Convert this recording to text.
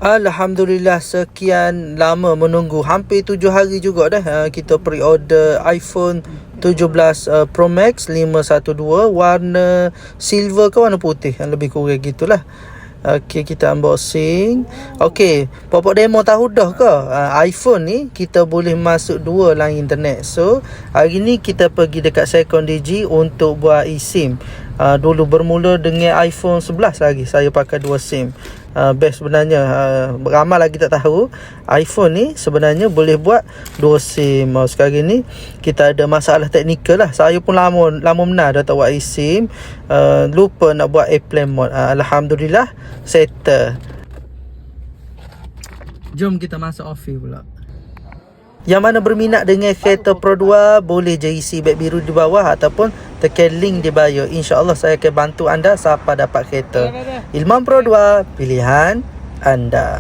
Alhamdulillah, sekian lama menunggu, hampir 7 hari juga dah kita pre-order iPhone 17 Pro Max 512 warna silver ke warna putih, lebih kurang gitulah. Okey, kita unboxing. Okey, pokok demo tahu dah ke iPhone ni kita boleh masuk dua line internet. So hari ni kita pergi dekat Second Digi untuk buat eSIM. Dulu bermula dengan iPhone 11 lagi saya pakai dua SIM. Best sebenarnya, ramai lagi tak tahu iPhone ni sebenarnya boleh buat dua SIM. Sekarang ni kita ada masalah teknikal lah. Saya pun lama benar dah tak buat eSIM, lupa nak buat airplane mode. Alhamdulillah settle. Jom kita masuk office pula. Yang mana berminat dengan kereta Pro 2 boleh je isi beg biru di bawah ataupun tekan link di bio. InsyaAllah saya akan bantu anda siapa dapat kereta. Ilman Pro 2, pilihan anda.